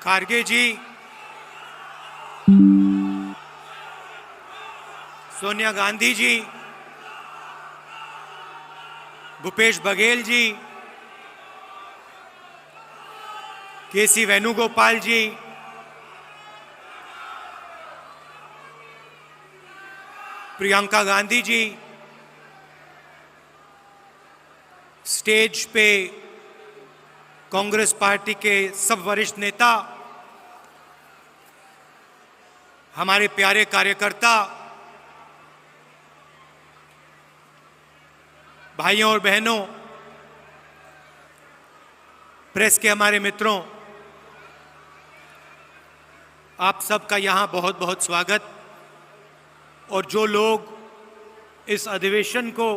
खारगे जी, सोनिया गांधी जी, भूपेश बघेल जी, केसी वेणुगोपाल जी, Priyanka Gandhi ji, stage पे Congress party के सब वरिष्ठ नेता, हमारे प्यारे कार्यकर्ता, भाइयों और बहनों, प्रेस के हमारे मित्रों, आप सबका यहाँ बहुत बहुत स्वागत। और जो लोग इस अधिवेशन को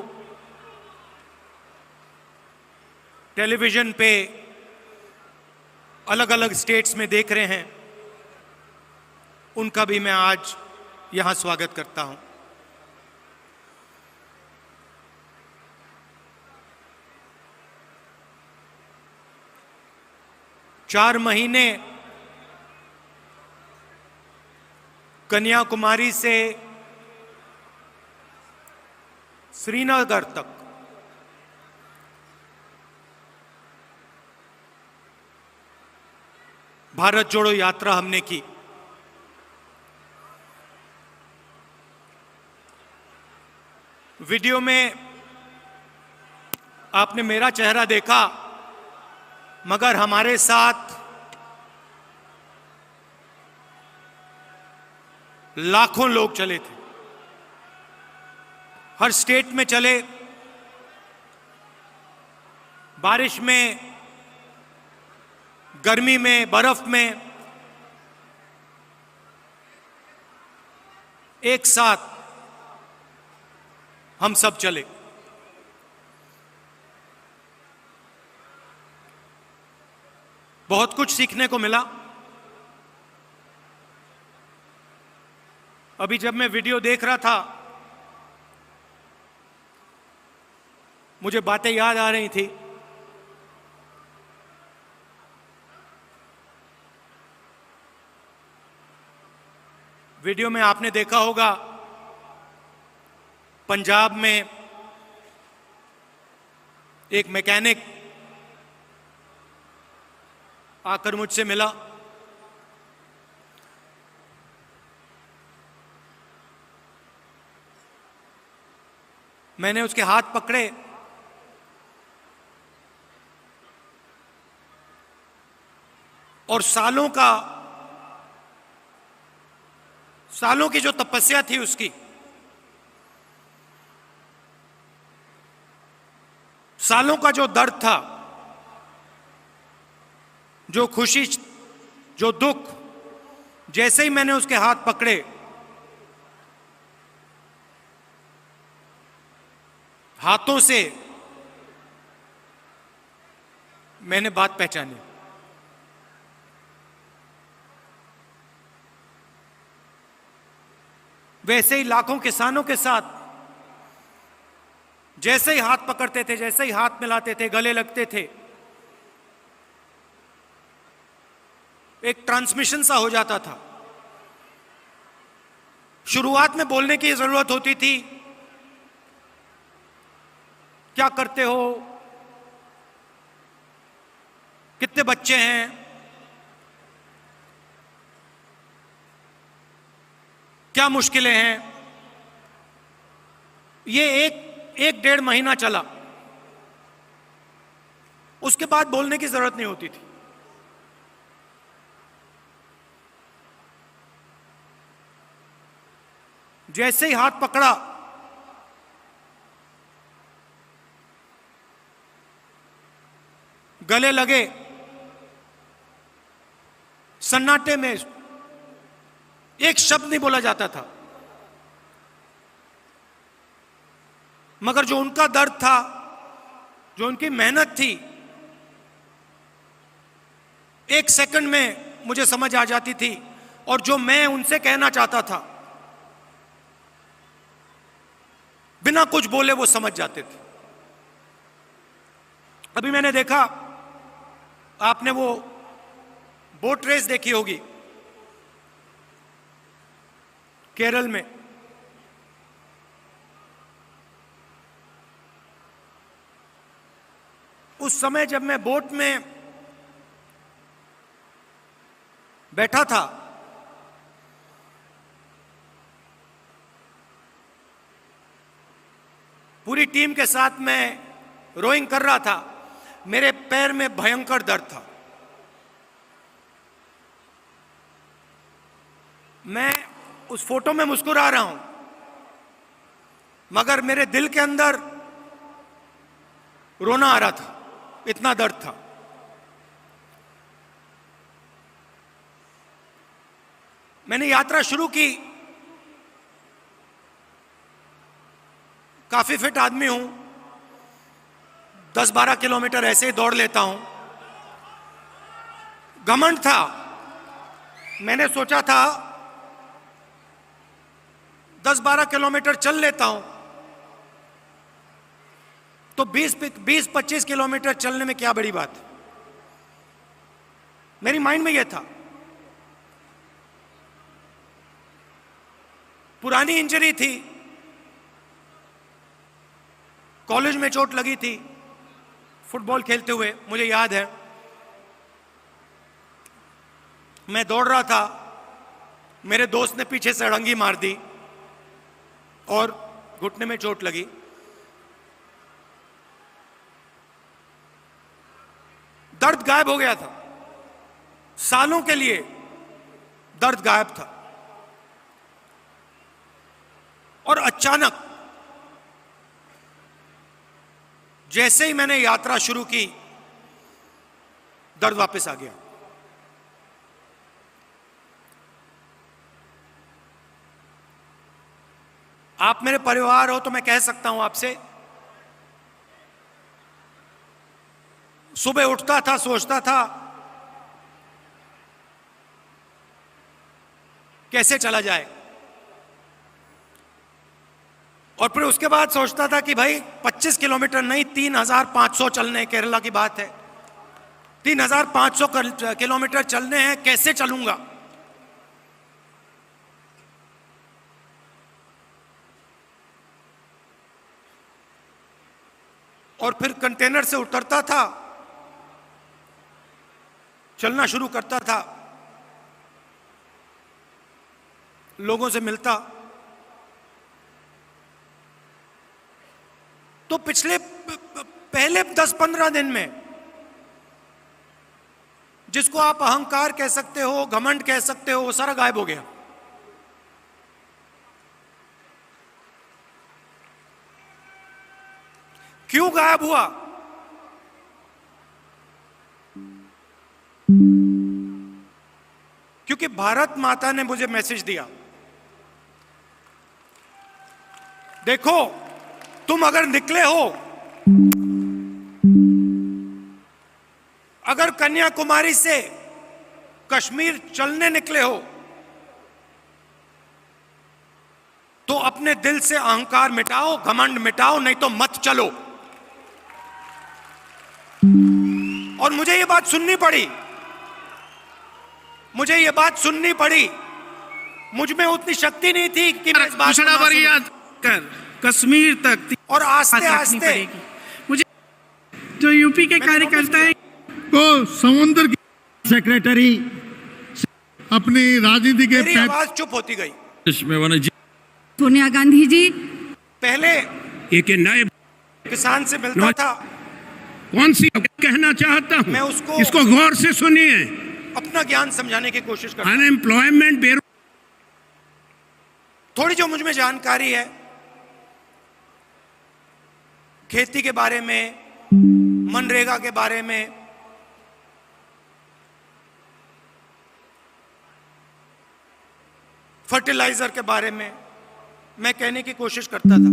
टेलीविजन पे अलग अलग स्टेट्स में देख रहे हैं, उनका भी मैं आज यहाँ स्वागत करता हूँ। चार महीने कन्याकुमारी से श्रीनगर तक भारत जोड़ो यात्रा हमने की। वीडियो में आपने मेरा चेहरा देखा, मगर हमारे साथ लाखों लोग चले थे। हर स्टेट में चले, बारिश में, गर्मी में, बर्फ में, एक साथ हम सब चले। बहुत कुछ सीखने को मिला। अभी जब मैं वीडियो देख रहा था, मुझे बातें याद आ रही थी। वीडियो में आपने देखा होगा, पंजाब में एक मैकेनिक आकर मुझसे मिला। मैंने उसके हाथ पकड़े और सालों की जो तपस्या थी उसकी, सालों का जो दर्द था, जो खुशी, जो दुख, जैसे ही मैंने उसके हाथ पकड़े, हाथों से मैंने बात पहचानी। वैसे ही लाखों किसानों के साथ जैसे ही हाथ पकड़ते थे, जैसे ही हाथ मिलाते थे, गले लगते थे, एक ट्रांसमिशन सा हो जाता था। शुरुआत में बोलने की जरूरत होती थी, क्या करते हो, कितने बच्चे हैं, क्या मुश्किलें हैं। ये एक डेढ़ महीना चला, उसके बाद बोलने की जरूरत नहीं होती थी। जैसे ही हाथ पकड़ा, गले लगे, सन्नाटे में एक शब्द नहीं बोला जाता था, मगर जो उनका दर्द था, जो उनकी मेहनत थी, एक सेकंड में मुझे समझ आ जाती थी। और जो मैं उनसे कहना चाहता था, बिना कुछ बोले वो समझ जाते थे। अभी मैंने देखा, आपने वो बोट रेस देखी होगी केरल में। उस समय जब मैं बोट में बैठा था, पूरी टीम के साथ मैं रोइंग कर रहा था, मेरे पैर में भयंकर दर्द था। मैं उस फोटो में मुस्कुरा रहा हूं, मगर मेरे दिल के अंदर रोना आ रहा था, इतना दर्द था। मैंने यात्रा शुरू की, काफी फिट आदमी हूं, 10-12 किलोमीटर ऐसे ही दौड़ लेता हूं। घमंड था, मैंने सोचा था 10-12 किलोमीटर चल लेता हूं तो 20-25 किलोमीटर चलने में क्या बड़ी बात। मेरी माइंड में यह था। पुरानी इंजरी थी, कॉलेज में चोट लगी थी फुटबॉल खेलते हुए, मुझे याद है। मैं दौड़ रहा था, मेरे दोस्त ने पीछे से अड़ंगी मार दी और घुटने में चोट लगी। दर्द गायब हो गया था, सालों के लिए दर्द गायब था। और अचानक जैसे ही मैंने यात्रा शुरू की, दर्द वापस आ गया। आप मेरे परिवार हो तो मैं कह सकता हूं आपसे, सुबह उठता था, सोचता था कैसे चला जाए, और फिर उसके बाद सोचता था कि भाई 25 किलोमीटर नहीं, 3,500 चलने, केरला की बात है, 3,500 किलोमीटर चलने हैं, कैसे चलूंगा। और फिर कंटेनर से उतरता था, चलना शुरू करता था, लोगों से मिलता। तो पहले 10-15 दिन में, जिसको आप अहंकार कह सकते हो, घमंड कह सकते हो, वो सारा गायब हो गया। क्यों गायब हुआ? क्योंकि भारत माता ने मुझे मैसेज दिया, देखो तुम अगर निकले हो, अगर कन्याकुमारी से कश्मीर चलने निकले हो, तो अपने दिल से अहंकार मिटाओ, घमंड मिटाओ, नहीं तो मत चलो। और मुझे ये बात सुननी पड़ी, मुझे ये बात सुननी पड़ी। मुझ में उतनी शक्ति नहीं थी कि मैं इस बात को ना कर कश्मीर तक, और आस्ते आस्ते मुझे जो यूपी के कार्यकर्ता है को समुद्र की सेक्रेटरी अपनी राजनीति के मेरी आवाज चुप होती गई। सोनिया गांधी जी पहले एक नए किसान से मिलता था, कौन सी कहना चाहता हूं, मैं उसको इसको गौर से सुनिए, अपना ज्ञान समझाने की कोशिश करता। अनएम्प्लॉयमेंट, थोड़ी जो मुझ में जानकारी है खेती के बारे में, मनरेगा के बारे में, फर्टिलाइजर के बारे में मैं कहने की कोशिश करता था।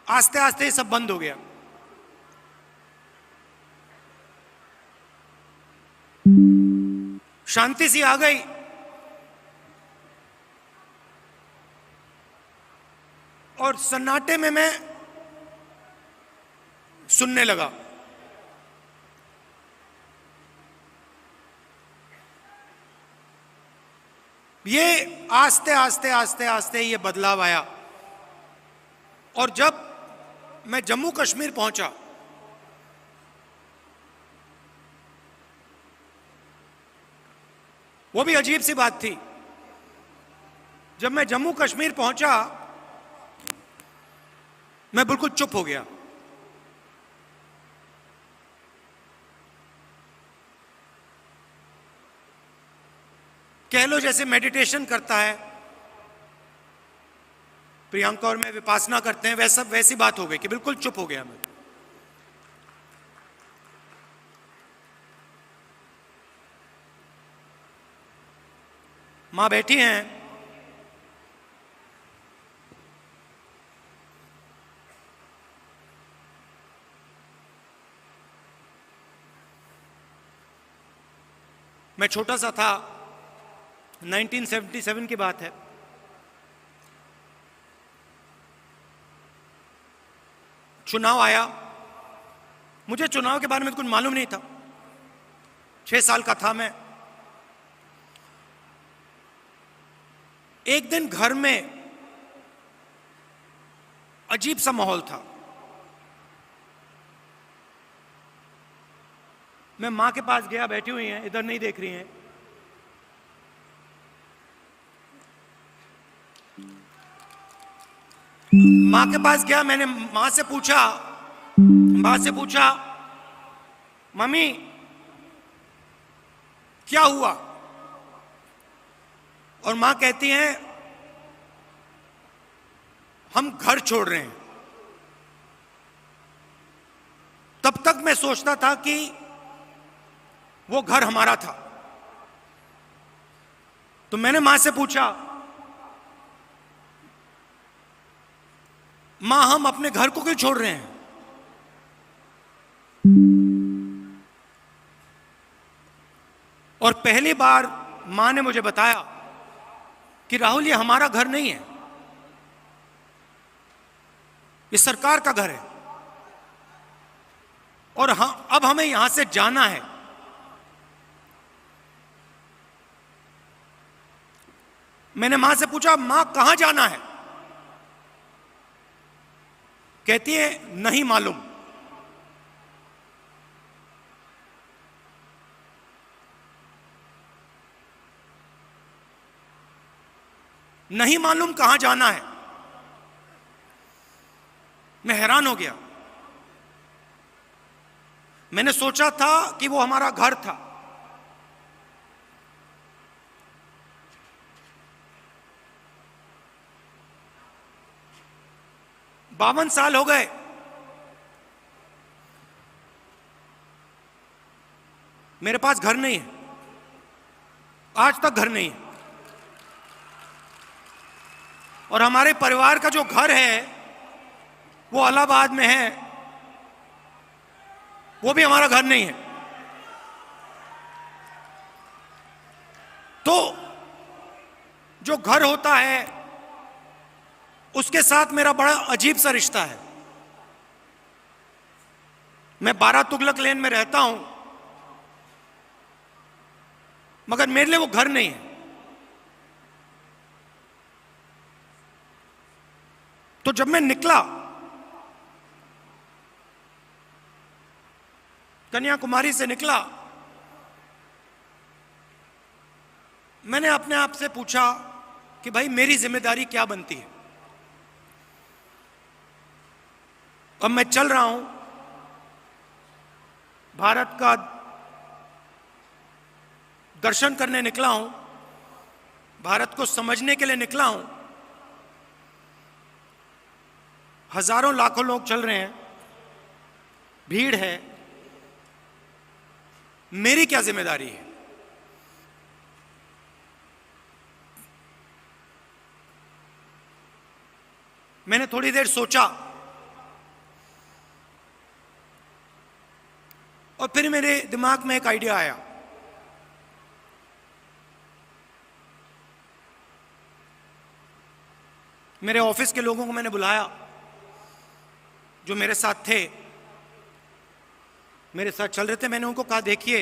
आस्ते आस्ते ये सब बंद हो गया। शांति सी आ गई। और सन्नाटे में मैं सुनने लगा। ये आस्ते आस्ते आस्ते आस्ते ये बदलाव आया। और जब मैं जम्मू कश्मीर पहुंचा, वो भी अजीब सी बात थी। जब मैं जम्मू कश्मीर पहुंचा, मैं बिल्कुल चुप हो गया। कह लो जैसे मेडिटेशन करता है प्रियंका और मैं, विपासना करते हैं, वैसी बात हो गई कि बिल्कुल चुप हो गया मैं। मां बैठी हैं, मैं छोटा सा था, 1977 की बात है। चुनाव आया, मुझे चुनाव के बारे में कुछ मालूम नहीं था, 6 साल का था मैं। एक दिन घर में अजीब सा माहौल था। मैं मां के पास गया, बैठी हुई हैं, इधर नहीं देख रही हैं। मां के पास गया, मैंने मां से पूछा मम्मी क्या हुआ? और मां कहती हैं हम घर छोड़ रहे हैं। तब तक मैं सोचता था कि वो घर हमारा था। तो मैंने मां से पूछा, मां हम अपने घर को क्यों छोड़ रहे हैं? और पहली बार मां ने मुझे बताया कि राहुल ये हमारा घर नहीं है, ये सरकार का घर है और अब हमें यहां से जाना है। मैंने मां से पूछा, मां कहां जाना है? कहती है नहीं मालूम। नहीं मालूम कहां जाना है। मैं हैरान हो गया। मैंने सोचा था कि वो हमारा घर था। बावन साल हो गए, मेरे पास घर नहीं है, आज तक घर नहीं है। और हमारे परिवार का जो घर है वो इलाहाबाद में है, वो भी हमारा घर नहीं है। तो जो घर होता है उसके साथ मेरा बड़ा अजीब सा रिश्ता है। मैं 12 तुगलक लेन में रहता हूं, मगर मेरे लिए वो घर नहीं है। तो जब मैं निकला, कन्याकुमारी से निकला, मैंने अपने आप से पूछा कि भाई मेरी जिम्मेदारी क्या बनती है। अब मैं चल रहा हूं, भारत का दर्शन करने निकला हूं, भारत को समझने के लिए निकला हूं। हजारों लाखों लोग चल रहे हैं, भीड़ है, मेरी क्या जिम्मेदारी है? मैंने थोड़ी देर सोचा और फिर मेरे दिमाग में एक आइडिया आया। मेरे ऑफिस के लोगों को मैंने बुलाया जो मेरे साथ थे, मेरे साथ चल रहे थे, मैंने उनको कहा देखिए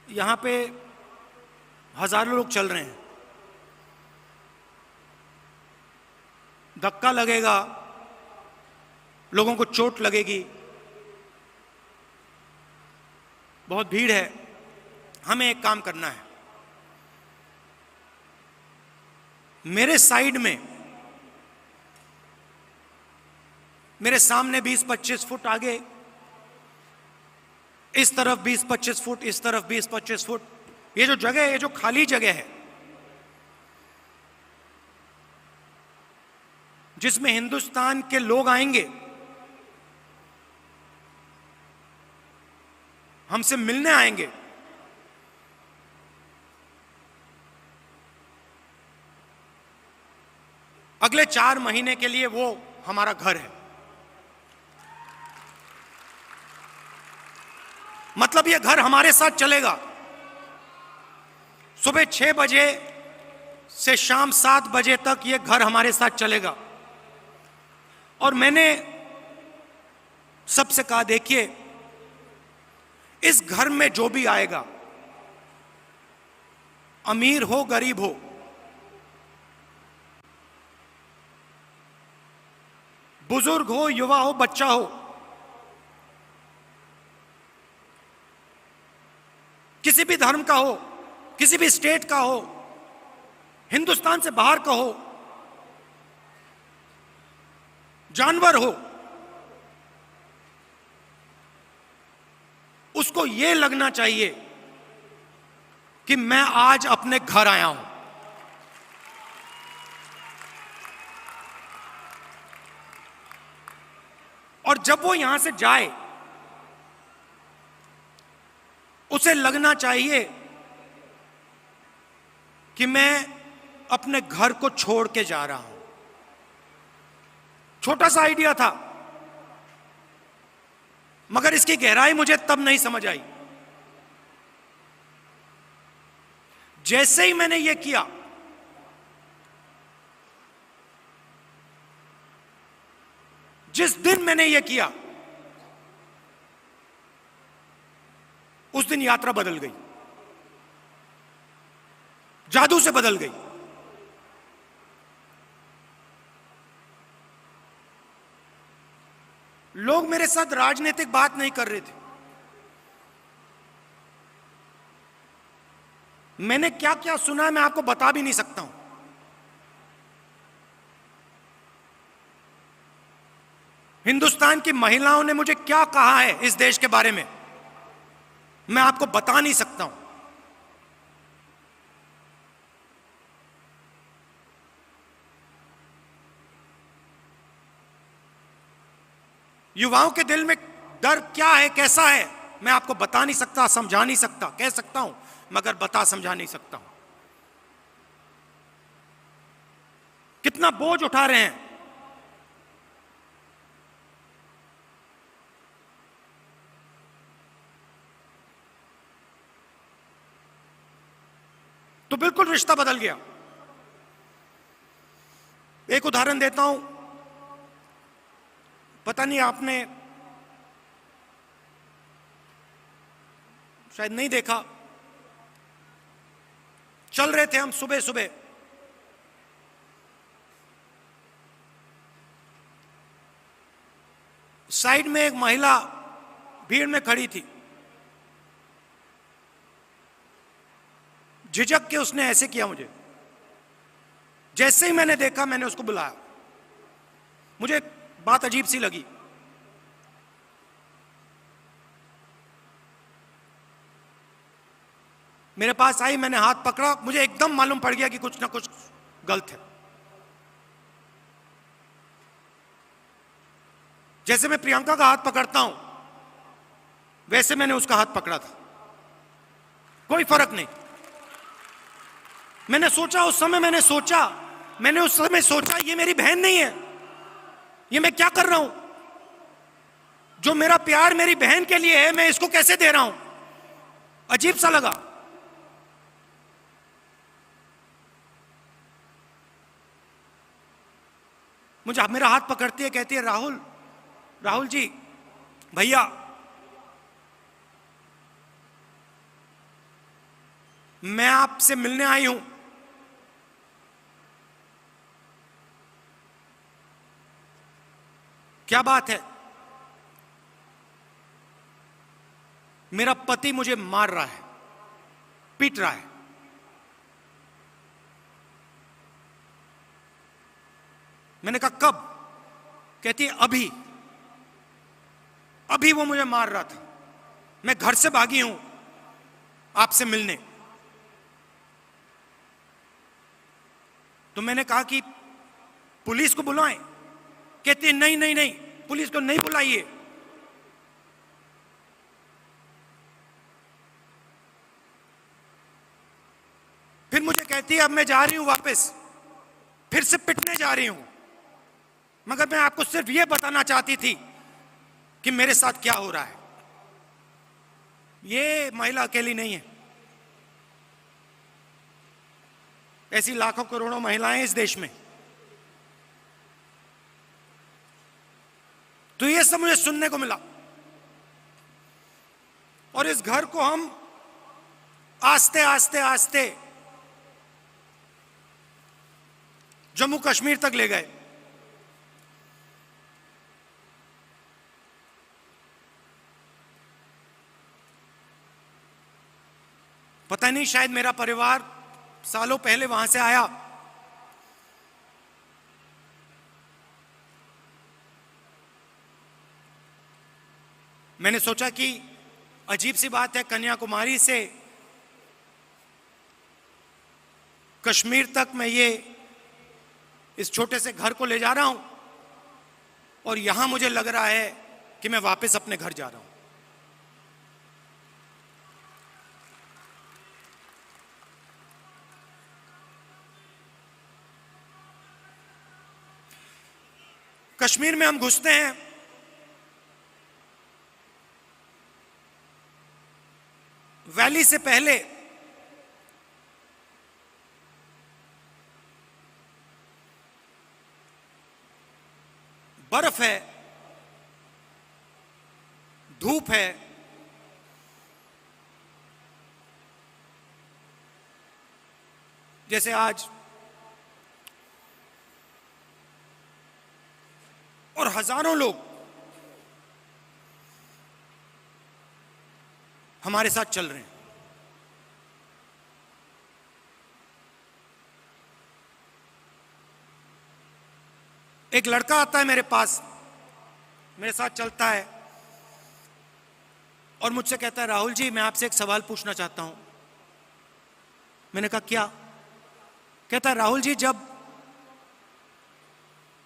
यहां पे हजारों लोग चल रहे हैं, धक्का लगेगा, लोगों को चोट लगेगी, बहुत भीड़ है, हमें एक काम करना है, मेरे साइड में, मेरे सामने 20-25 फुट आगे, इस तरफ 20-25 फुट, इस तरफ 20-25 फुट, ये जो जगह है, ये जो खाली जगह है जिसमें हिंदुस्तान के लोग आएंगे, हमसे मिलने आएंगे, अगले 4 महीने के लिए वो हमारा घर है। मतलब ये घर हमारे साथ चलेगा। सुबह 6 बजे से शाम 7 बजे तक ये घर हमारे साथ चलेगा। और मैंने सबसे कहा देखिए इस घर में जो भी आएगा, अमीर हो गरीब हो, बुजुर्ग हो युवा हो बच्चा हो, किसी भी धर्म का हो, किसी भी स्टेट का हो, हिंदुस्तान से बाहर का हो, जानवर हो, उसको यह लगना चाहिए कि मैं आज अपने घर आया हूं। और जब वो यहां से जाए उसे लगना चाहिए कि मैं अपने घर को छोड़ के जा रहा हूं। छोटा सा आइडिया था, मगर इसकी गहराई मुझे तब नहीं समझ आई। जैसे ही मैंने यह किया, जिस दिन मैंने यह किया, उस दिन यात्रा बदल गई, जादू से बदल गई। लोग मेरे साथ राजनीतिक बात नहीं कर रहे थे। मैंने क्या क्या सुना है मैं आपको बता भी नहीं सकता हूं। हिंदुस्तान की महिलाओं ने मुझे क्या कहा है इस देश के बारे में, मैं आपको बता नहीं सकता हूं। युवाओं के दिल में डर क्या है, कैसा है, मैं आपको बता नहीं सकता, समझा नहीं सकता। कह सकता हूं मगर बता समझा नहीं सकता हूं। कितना बोझ उठा रहे हैं। तो बिल्कुल रिश्ता बदल गया। एक उदाहरण देता हूं, पता नहीं आपने शायद नहीं देखा। चल रहे थे हम सुबह सुबह, साइड में एक महिला भीड़ में खड़ी थी। झिझक के उसने ऐसे किया मुझे। जैसे ही मैंने देखा मैंने उसको बुलाया। मुझे बात अजीब सी लगी। मेरे पास आई, मैंने हाथ पकड़ा, मुझे एकदम मालूम पड़ गया कि कुछ ना कुछ गलत है। जैसे मैं प्रियंका का हाथ पकड़ता हूं वैसे मैंने उसका हाथ पकड़ा था, कोई फर्क नहीं। मैंने सोचा उस समय सोचा ये मेरी बहन नहीं है, ये मैं क्या कर रहा हूं? जो मेरा प्यार मेरी बहन के लिए है मैं इसको कैसे दे रहा हूं? अजीब सा लगा। मुझे मेरा हाथ पकड़ती है, कहती है राहुल जी भैया मैं आपसे मिलने आई हूं। क्या बात है? मेरा पति मुझे मार रहा है, पीट रहा है। मैंने कहा कब? कहती है अभी अभी वो मुझे मार रहा था, मैं घर से भागी हूं आपसे मिलने। तो मैंने कहा कि पुलिस को बुलाएं। कहती है नहीं नहीं नहीं, पुलिस को नहीं बुलाइए। फिर मुझे कहती है अब मैं जा रही हूं वापस, फिर से पिटने जा रही हूं। मगर मैं आपको सिर्फ यह बताना चाहती थी कि मेरे साथ क्या हो रहा है। ये महिला अकेली नहीं है, ऐसी लाखों करोड़ों महिलाएं इस देश में। तो ये सब मुझे सुनने को मिला और इस घर को हम आस्ते आस्ते आस्ते जम्मू कश्मीर तक ले गए। पता नहीं, शायद मेरा परिवार सालों पहले वहां से आया। मैंने सोचा कि अजीब सी बात है, कन्याकुमारी से कश्मीर तक मैं ये इस छोटे से घर को ले जा रहा हूं और यहां मुझे लग रहा है कि मैं वापस अपने घर जा रहा हूं। कश्मीर में हम घुसते हैं, वैली से पहले बर्फ है, धूप है, जैसे आज, और हजारों लोग हमारे साथ चल रहे हैं। एक लड़का आता है मेरे पास, मेरे साथ चलता है और मुझसे कहता है राहुल जी मैं आपसे एक सवाल पूछना चाहता हूं। मैंने कहा क्या? कहता है राहुल जी जब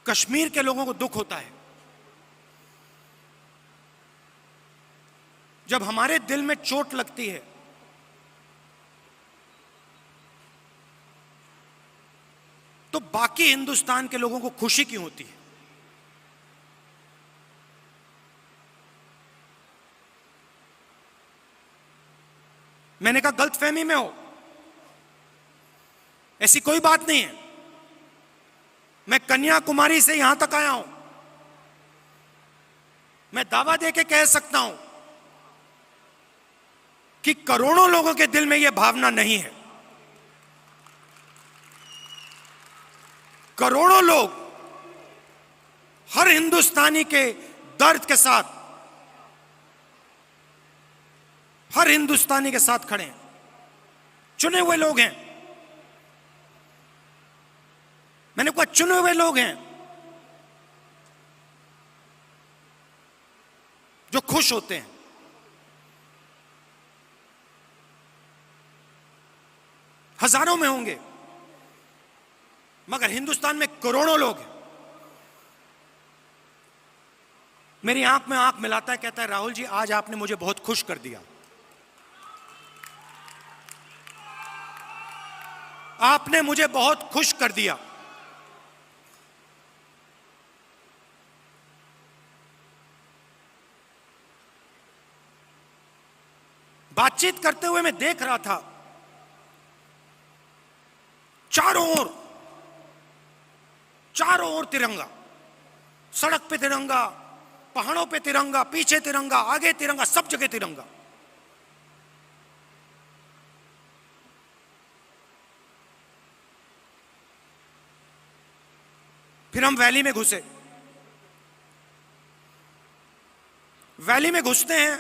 कश्मीर के लोगों को दुख होता है, जब हमारे दिल में चोट लगती है, तो बाकी हिंदुस्तान के लोगों को खुशी क्यों होती है? मैंने कहा गलतफहमी में हो, ऐसी कोई बात नहीं है। मैं कन्याकुमारी से यहां तक आया हूं, मैं दावा देके कह सकता हूं कि करोड़ों लोगों के दिल में यह भावना नहीं है। करोड़ों लोग हर हिंदुस्तानी के दर्द के साथ, हर हिंदुस्तानी के साथ खड़े हैं। चुने हुए लोग हैं, मैंने कहा चुने हुए लोग हैं जो खुश होते हैं। हजारों में होंगे, मगर हिंदुस्तान में करोड़ों लोग हैं। मेरी आंख में आंख मिलाता है, कहता है राहुल जी आज आपने मुझे बहुत खुश कर दिया, आपने मुझे बहुत खुश कर दिया। बातचीत करते हुए मैं देख रहा था चारों ओर तिरंगा, सड़क पे तिरंगा, पहाड़ों पे तिरंगा, पीछे तिरंगा, आगे तिरंगा, सब जगह तिरंगा। फिर हम वैली में घुसे। वैली में घुसते हैं,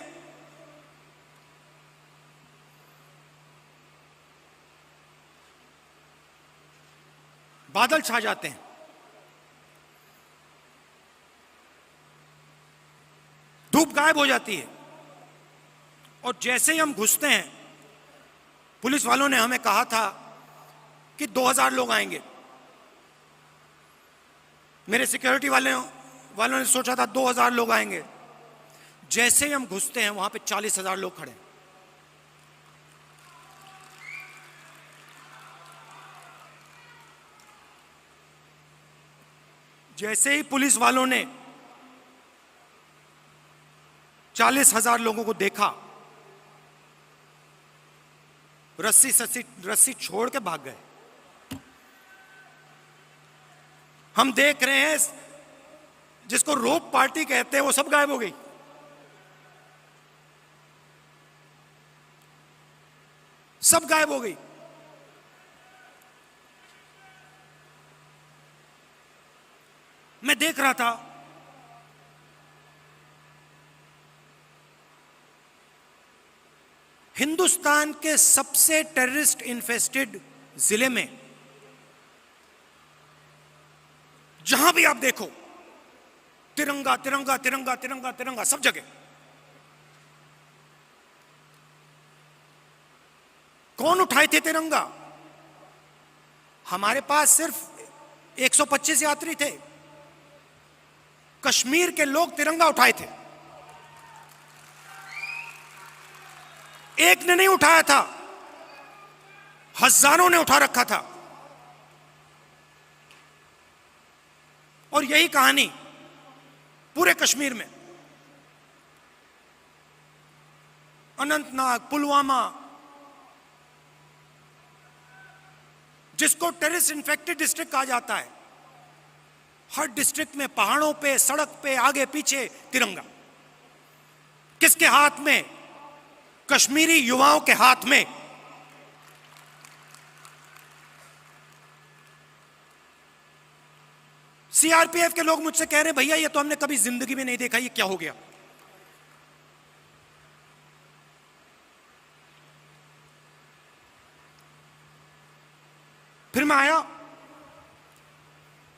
बादल छा जाते हैं, धूप गायब हो जाती है, और जैसे ही हम घुसते हैं, पुलिस वालों ने हमें कहा था कि 2000 लोग आएंगे। मेरे सिक्योरिटी वालों ने सोचा था 2000 लोग आएंगे। जैसे ही हम घुसते हैं, वहां पे 40,000 लोग खड़े हैं। जैसे ही पुलिस वालों ने 40,000 लोगों को देखा, रस्सी छोड़ के भाग गए। हम देख रहे हैं, जिसको रोप पार्टी कहते हैं, वो सब गायब हो गई। सब गायब हो गई। मैं देख रहा था, हिंदुस्तान के सबसे टेररिस्ट इन्फेस्टेड जिले में जहां भी आप देखो, तिरंगा तिरंगा तिरंगा तिरंगा तिरंगा, सब जगह। कौन उठाए थे तिरंगा? हमारे पास सिर्फ 125 यात्री थे। कश्मीर के लोग तिरंगा उठाए थे। एक ने नहीं उठाया था, हजारों ने उठा रखा था। और यही कहानी पूरे कश्मीर में, अनंतनाग, पुलवामा, जिसको टेररिस्ट इन्फेक्टेड डिस्ट्रिक्ट कहा जाता है, हर डिस्ट्रिक्ट में पहाड़ों पे, सड़क पे, आगे पीछे तिरंगा। किसके हाथ में? कश्मीरी युवाओं के हाथ में। सीआरपीएफ के लोग मुझसे कह रहे, भैया ये तो हमने कभी जिंदगी में नहीं देखा, ये क्या हो गया? फिर मैं आया,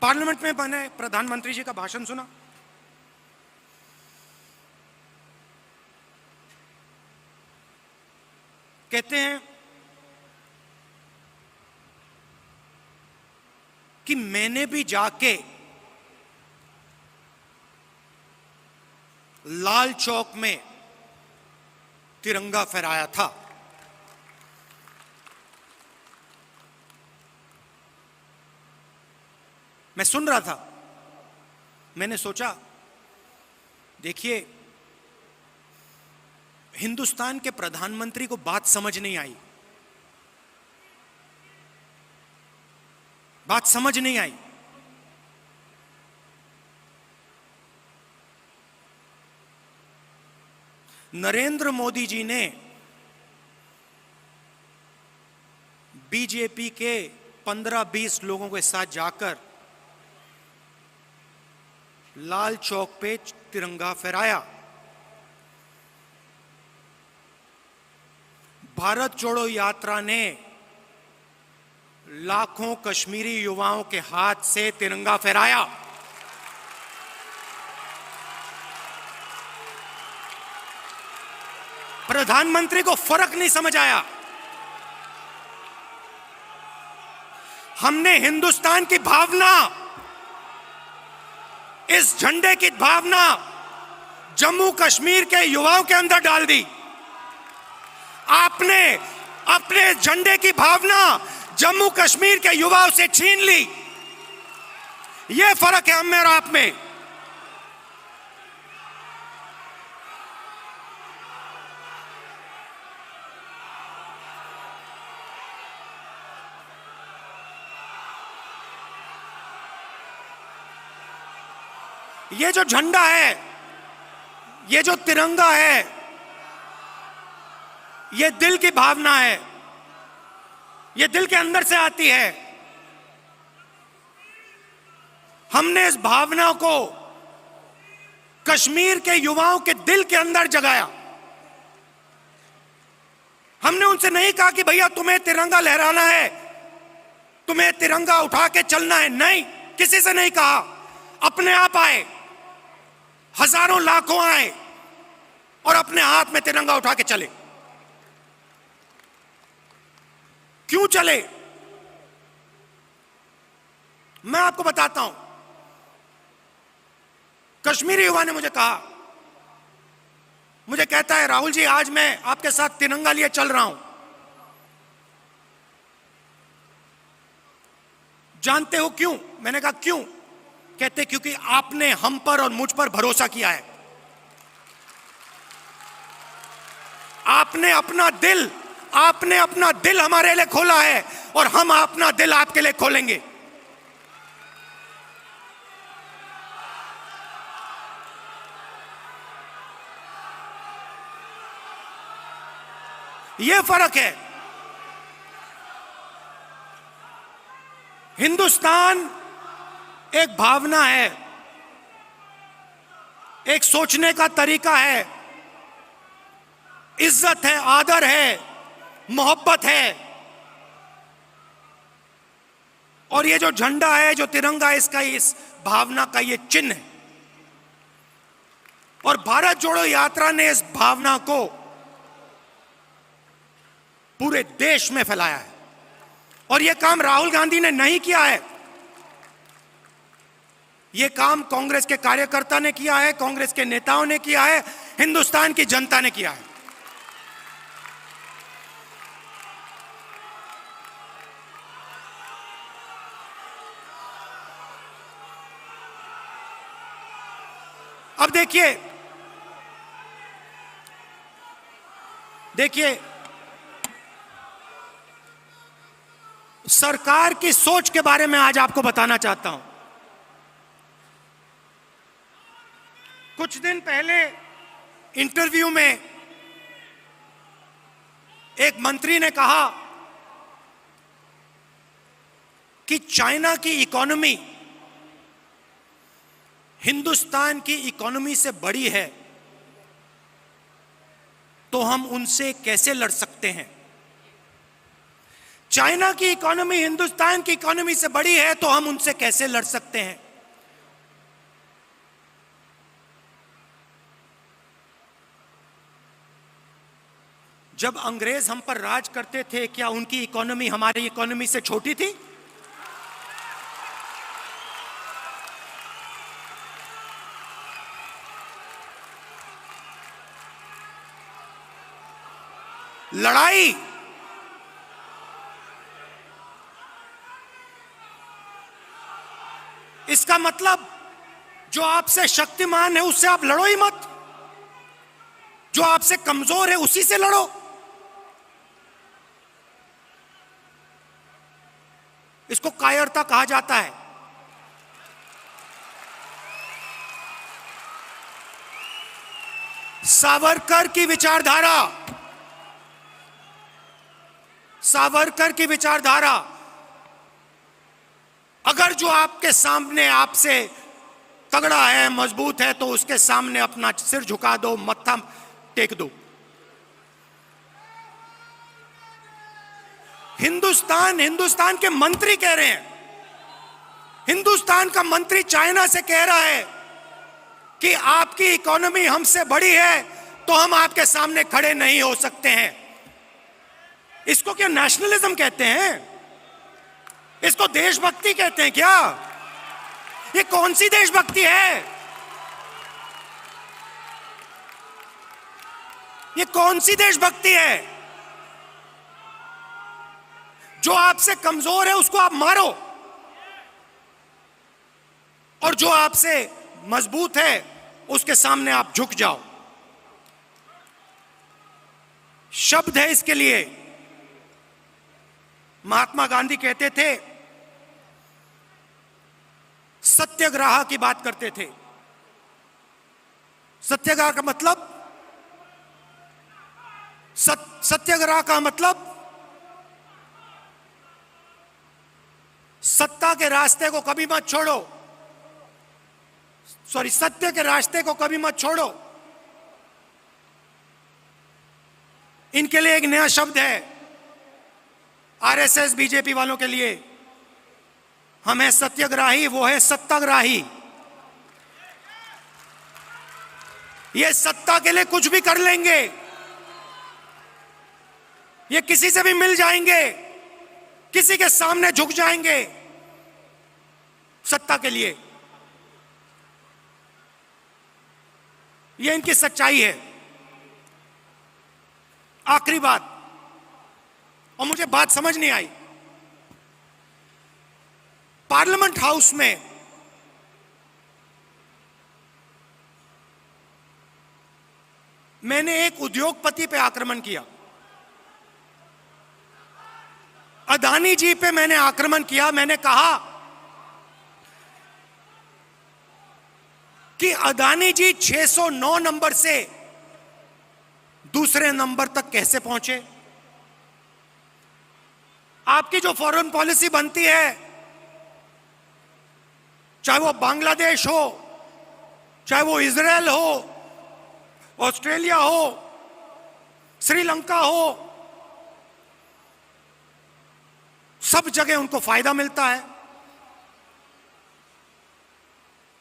पार्लियामेंट में मैंने प्रधानमंत्री जी का भाषण सुना। कहते हैं कि मैंने भी जाके लाल चौक में तिरंगा फहराया था। मैं सुन रहा था, मैंने सोचा, देखिए, हिंदुस्तान के प्रधानमंत्री को बात समझ नहीं आई, बात समझ नहीं आई। नरेंद्र मोदी जी ने बीजेपी के 15-20 लोगों के साथ जाकर लाल चौक पे तिरंगा फहराया। भारत जोड़ो यात्रा ने लाखों कश्मीरी युवाओं के हाथ से तिरंगा फहराया। प्रधानमंत्री को फर्क नहीं समझ आया। हमने हिंदुस्तान की भावना, इस झंडे की भावना जम्मू कश्मीर के युवाओं के अंदर डाल दी। आपने अपने झंडे की भावना जम्मू कश्मीर के युवाओं से छीन ली। यह फर्क है हम में और आप में। ये जो झंडा है, ये जो तिरंगा है, ये दिल की भावना है, ये दिल के अंदर से आती है। हमने इस भावना को कश्मीर के युवाओं के दिल के अंदर जगाया। हमने उनसे नहीं कहा कि भैया तुम्हें तिरंगा लहराना है, तुम्हें तिरंगा उठा के चलना है, नहीं, किसी से नहीं कहा। अपने आप आए, हजारों लाखों आए और अपने हाथ में तिरंगा उठा के चले। क्यों चले? मैं आपको बताता हूं। कश्मीरी युवा ने मुझे कहा, मुझे कहता है राहुल जी आज मैं आपके साथ तिरंगा लिए चल रहा हूं। जानते हो क्यों? मैंने कहा क्यों? कहते क्योंकि आपने हम पर और मुझ पर भरोसा किया है। आपने अपना दिल हमारे लिए खोला है और हम अपना दिल आपके लिए खोलेंगे। यह फर्क है। हिंदुस्तान एक भावना है, एक सोचने का तरीका है, इज्जत है, आदर है, मोहब्बत है। और ये जो झंडा है, जो तिरंगा है, इसका इस भावना का ये चिन्ह है। और भारत जोड़ो यात्रा ने इस भावना को पूरे देश में फैलाया है। और यह काम राहुल गांधी ने नहीं किया है, यह काम कांग्रेस के कार्यकर्ता ने किया है, कांग्रेस के नेताओं ने किया है, हिंदुस्तान की जनता ने किया है। अब देखिए सरकार की सोच के बारे में आज आपको बताना चाहता हूं। कुछ दिन पहले इंटरव्यू में एक मंत्री ने कहा कि चाइना की इकोनॉमी हिंदुस्तान की इकोनॉमी से बड़ी है, तो हम उनसे कैसे लड़ सकते हैं। चाइना की इकोनॉमी हिंदुस्तान की इकोनॉमी से बड़ी है, तो हम उनसे कैसे लड़ सकते हैं। जब अंग्रेज हम पर राज करते थे, क्या उनकी इकोनॉमी हमारी इकोनॉमी से छोटी थी? लड़ाई इसका मतलब जो आपसे शक्तिमान है उससे आप लड़ो ही मत, जो आपसे कमजोर है उसी से लड़ो। इसको कायरता कहा जाता है। सावरकर की विचारधारा अगर जो आपके सामने आपसे तगड़ा है, मजबूत है, तो उसके सामने अपना सिर झुका दो, मत्था टेक दो। हिंदुस्तान के मंत्री कह रहे हैं, हिंदुस्तान का मंत्री चाइना से कह रहा है कि आपकी इकोनॉमी हमसे बड़ी है, तो हम आपके सामने खड़े नहीं हो सकते हैं। इसको क्या नेशनलिज्म कहते हैं? इसको देशभक्ति कहते हैं क्या? ये कौन सी देशभक्ति है? ये कौन सी देशभक्ति है? जो आपसे कमजोर है उसको आप मारो, और जो आपसे मजबूत है उसके सामने आप झुक जाओ। शब्द है इसके लिए। महात्मा गांधी कहते थे, सत्याग्रह की बात करते थे। सत्याग्रह का मतलब, सत्याग्रह का मतलब सत्ता के रास्ते को कभी मत छोड़ो, सॉरी, सत्य के रास्ते को कभी मत छोड़ो। इनके लिए एक नया शब्द है आरएसएस बीजेपी वालों के लिए, हम है सत्याग्राही, वो है सत्ताग्राही। ये सत्ता के लिए कुछ भी कर लेंगे, ये किसी से भी मिल जाएंगे, किसी के सामने झुक जाएंगे सत्ता के लिए। ये इनकी सच्चाई है। आखिरी बात, और मुझे बात समझ नहीं आई, पार्लियामेंट हाउस में मैंने एक उद्योगपति पे आक्रमण किया, अदानी जी पे मैंने आक्रमण किया। मैंने कहा कि अदानी जी 609 नंबर से दूसरे नंबर तक कैसे पहुंचे। आपकी जो फॉरेन पॉलिसी बनती है, चाहे वो बांग्लादेश हो, चाहे वो इजराइल हो, ऑस्ट्रेलिया हो, श्रीलंका हो, सब जगह उनको फायदा मिलता है।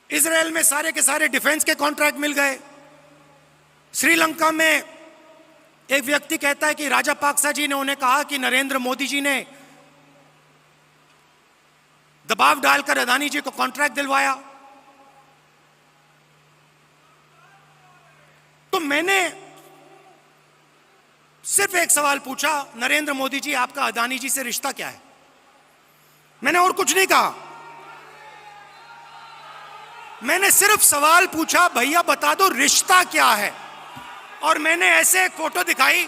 इजराइल में सारे के सारे डिफेंस के कॉन्ट्रैक्ट मिल गए। श्रीलंका में एक व्यक्ति कहता है कि राजापाक्सा जी ने उन्हें कहा कि नरेंद्र मोदी जी ने दबाव डालकर अदानी जी को कॉन्ट्रैक्ट दिलवाया। तो मैंने सिर्फ एक सवाल पूछा, नरेंद्र मोदी जी, आपका अदानी जी से रिश्ता क्या है? मैंने और कुछ नहीं कहा, मैंने सिर्फ सवाल पूछा, भैया बता दो रिश्ता क्या है। और मैंने ऐसे फोटो दिखाई,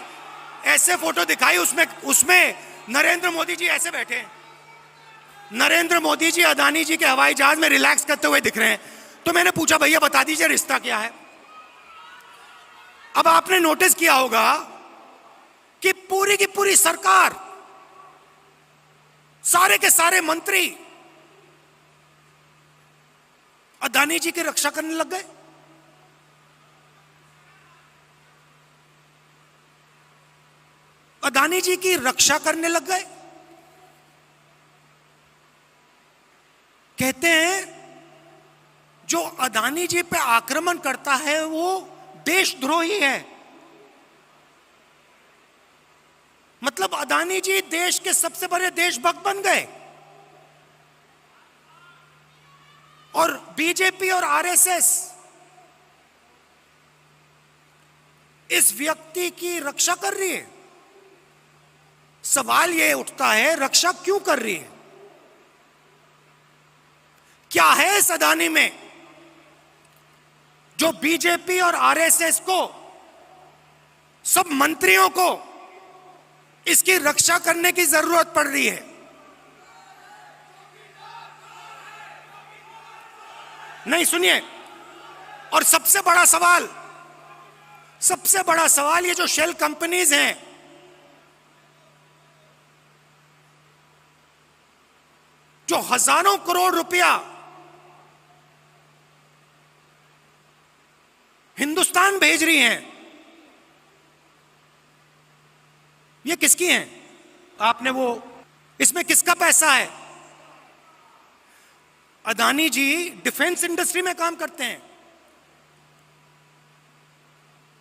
उसमें नरेंद्र मोदी जी ऐसे बैठे हैं। नरेंद्र मोदी जी अदानी जी के हवाई जहाज में रिलैक्स करते हुए दिख रहे हैं। तो मैंने पूछा, भैया बता दीजिए रिश्ता क्या है। अब आपने नोटिस किया होगा कि पूरी की पूरी सरकार, सारे के सारे मंत्री अदानी जी की रक्षा करने लग गए। अदानी जी की रक्षा करने लग गए। कहते हैं जो अदानी जी पे आक्रमण करता है वो देशद्रोही है। मतलब अदानी जी देश के सबसे बड़े देशभक्त बन गए। और बीजेपी और आरएसएस इस व्यक्ति की रक्षा कर रही है। सवाल यह उठता है, रक्षा क्यों कर रही है? क्या है इस अदानी में जो बीजेपी और आरएसएस को, सब मंत्रियों को इसकी रक्षा करने की जरूरत पड़ रही है? नहीं, सुनिए, और सबसे बड़ा सवाल ये जो शेल कंपनीज हैं, जो हजारों करोड़ रुपया हिंदुस्तान भेज रही हैं, ये किसकी हैं? आपने वो, इसमें किसका पैसा है? अदानी जी डिफेंस इंडस्ट्री में काम करते हैं,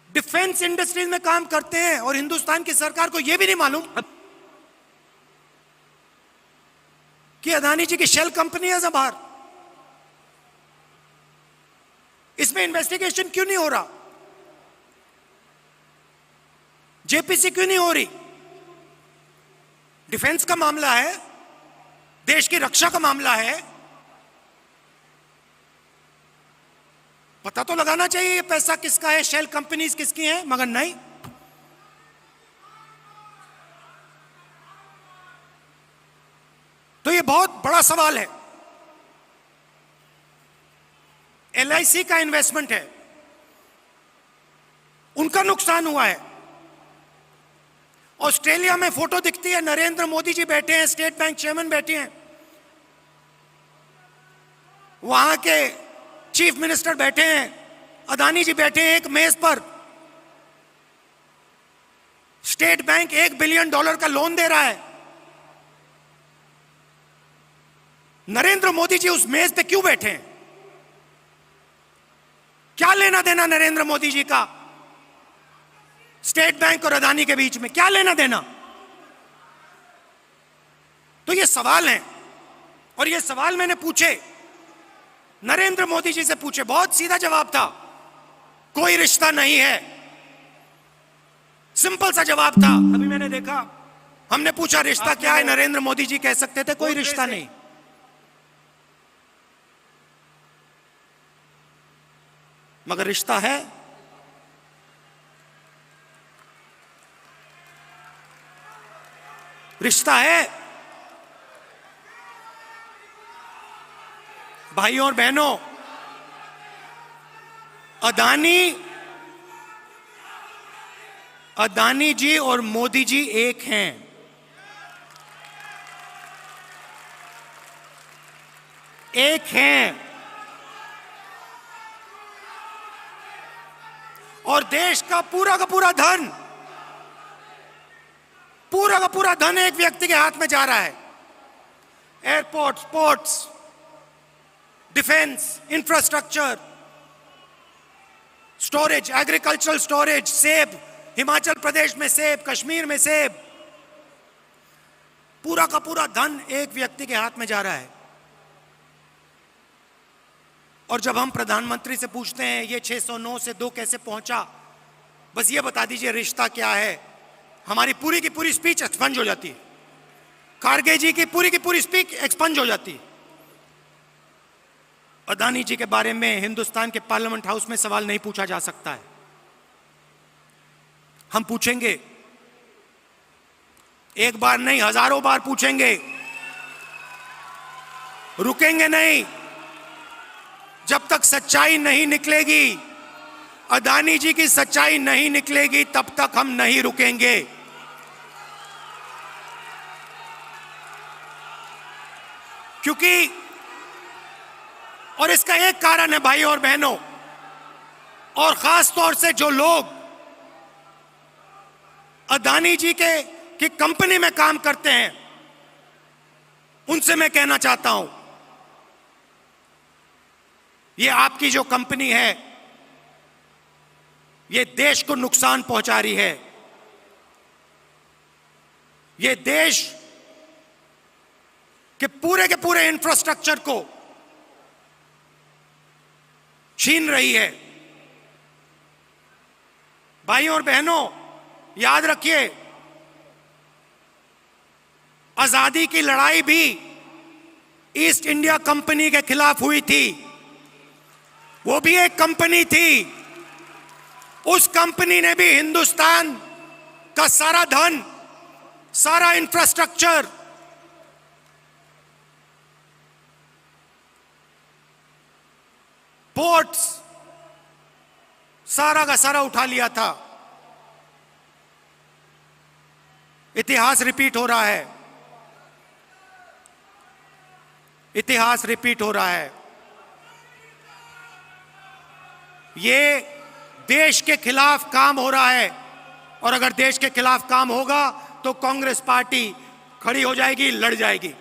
डिफेंस इंडस्ट्री में काम करते हैं, और हिंदुस्तान की सरकार को यह भी नहीं मालूम कि अदानी जी की शेल कंपनी है बाहर। इसमें इन्वेस्टिगेशन क्यों नहीं हो रहा? जेपीसी क्यों नहीं हो रही? डिफेंस का मामला है, देश की रक्षा का मामला है, पता तो लगाना चाहिए ये पैसा किसका है, शेल कंपनीज किसकी हैं, मगर नहीं। तो ये बहुत बड़ा सवाल है। एलआईसी का इन्वेस्टमेंट है, उनका नुकसान हुआ है। ऑस्ट्रेलिया में फोटो दिखती है, नरेंद्र मोदी जी बैठे हैं, स्टेट बैंक चेयरमैन बैठे हैं, वहां के चीफ मिनिस्टर बैठे हैं, अदानी जी बैठे हैं एक मेज पर। स्टेट बैंक $1 बिलियन का लोन दे रहा है। नरेंद्र मोदी जी उस मेज पे क्यों बैठे हैं? क्या लेना देना नरेंद्र मोदी जी का स्टेट बैंक और अदानी के बीच में? क्या लेना देना? तो ये सवाल हैं, और ये सवाल मैंने पूछे, नरेंद्र मोदी जी से पूछे, बहुत सीधा जवाब था, कोई रिश्ता नहीं है। सिंपल सा जवाब था। अभी मैंने देखा, हमने पूछा रिश्ता क्या है, नरेंद्र मोदी जी कह सकते थे कोई रिश्ता नहीं। मगर रिश्ता है। रिश्ता है। भाइयों और बहनों, अदानी जी और मोदी जी एक हैं। एक हैं। और देश का पूरा धन एक व्यक्ति के हाथ में जा रहा है। Airport, ports, defence, infrastructure, storage, agricultural storage, सेब, हिमाचल प्रदेश में सेब, कश्मीर में सेब, पूरा का पूरा धन एक व्यक्ति के हाथ में जा रहा है। और जब हम प्रधानमंत्री से पूछते हैं ये 609 से 2 कैसे पहुंचा, बस ये बता दीजिए रिश्ता क्या है, हमारी पूरी की पूरी स्पीच एक्सपंज हो जाती है। खारगे जी की पूरी स्पीच एक्सपंज हो जाती है। अदानी जी के बारे में हिंदुस्तान के पार्लियामेंट हाउस में सवाल नहीं पूछा जा सकता है। हम पूछेंगे, एक बार नहीं, हजारों बार पूछेंगे, रुकेंगे नहीं। जब तक सच्चाई नहीं निकलेगी, अदानी जी की सच्चाई नहीं निकलेगी, तब तक हम नहीं रुकेंगे। क्योंकि, और इसका एक कारण है भाइयों और बहनों, और खास तौर से जो लोग अदानी जी की कंपनी में काम करते हैं, उनसे मैं कहना चाहता हूं, ये आपकी जो कंपनी है, ये देश को नुकसान पहुंचा रही है। ये देश के पूरे इंफ्रास्ट्रक्चर को छीन रही है। भाइयों और बहनों, याद रखिए, आजादी की लड़ाई भी ईस्ट इंडिया कंपनी के खिलाफ हुई थी। वो भी एक कंपनी थी। उस कंपनी ने भी हिंदुस्तान का सारा धन, सारा इंफ्रास्ट्रक्चर, पोर्ट्स, सारा का सारा उठा लिया था। इतिहास रिपीट हो रहा है। इतिहास रिपीट हो रहा है। ये देश के खिलाफ काम हो रहा है, और अगर देश के खिलाफ काम होगा तो कांग्रेस पार्टी खड़ी हो जाएगी, लड़ जाएगी।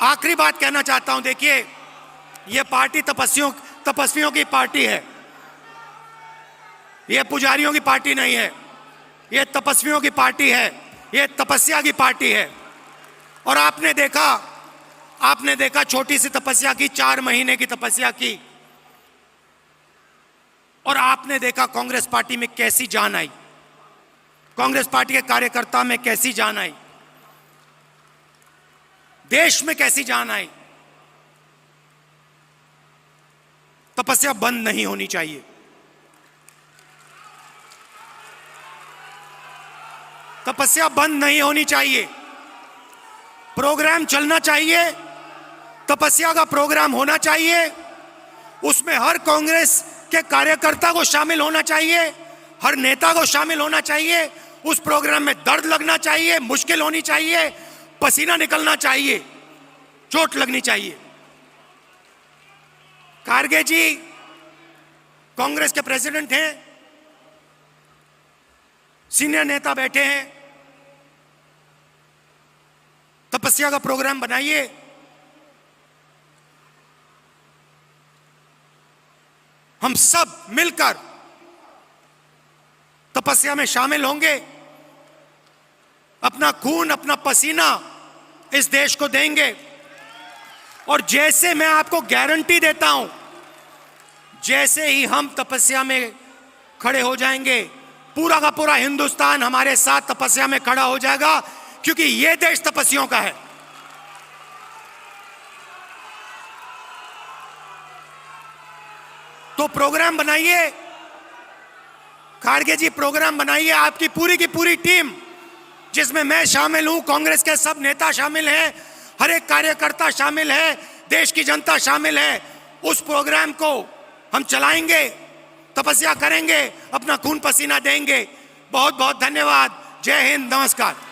आखिरी बात कहना चाहता हूं, देखिए, यह पार्टी तपस्वियों की पार्टी है। यह पुजारियों की पार्टी नहीं है। यह तपस्वियों की पार्टी है। यह तपस्या की पार्टी है। और आपने देखा छोटी सी तपस्या की, 4 महीने की तपस्या की, और आपने देखा कांग्रेस पार्टी में कैसी जान आई, कांग्रेस पार्टी के कार्यकर्ता में कैसी जान आई, देश में कैसी जान आई। तपस्या बंद नहीं होनी चाहिए। तपस्या बंद नहीं होनी चाहिए। प्रोग्राम चलना चाहिए, तपस्या का प्रोग्राम होना चाहिए, उसमें हर कांग्रेस के कार्यकर्ता को शामिल होना चाहिए, हर नेता को शामिल होना चाहिए। उस प्रोग्राम में दर्द लगना चाहिए, मुश्किल होनी चाहिए, पसीना निकलना चाहिए, चोट लगनी चाहिए। खारगे जी कांग्रेस के प्रेसिडेंट हैं, सीनियर नेता बैठे हैं, तपस्या का प्रोग्राम बनाइए। हम सब मिलकर तपस्या में शामिल होंगे, अपना खून अपना पसीना इस देश को देंगे। और जैसे मैं आपको गारंटी देता हूं, जैसे ही हम तपस्या में खड़े हो जाएंगे, पूरा का पूरा हिंदुस्तान हमारे साथ तपस्या में खड़ा हो जाएगा, क्योंकि यह देश तपस्वियों का है। तो प्रोग्राम बनाइए, खारगे जी प्रोग्राम बनाइए, आपकी पूरी की पूरी टीम, जिसमें मैं शामिल हूं, कांग्रेस के सब नेता शामिल हैं, हर एक कार्यकर्ता शामिल है, देश की जनता शामिल है। उस प्रोग्राम को हम चलाएंगे, तपस्या करेंगे, अपना खून पसीना देंगे। बहुत बहुत धन्यवाद। जय हिंद, नमस्कार।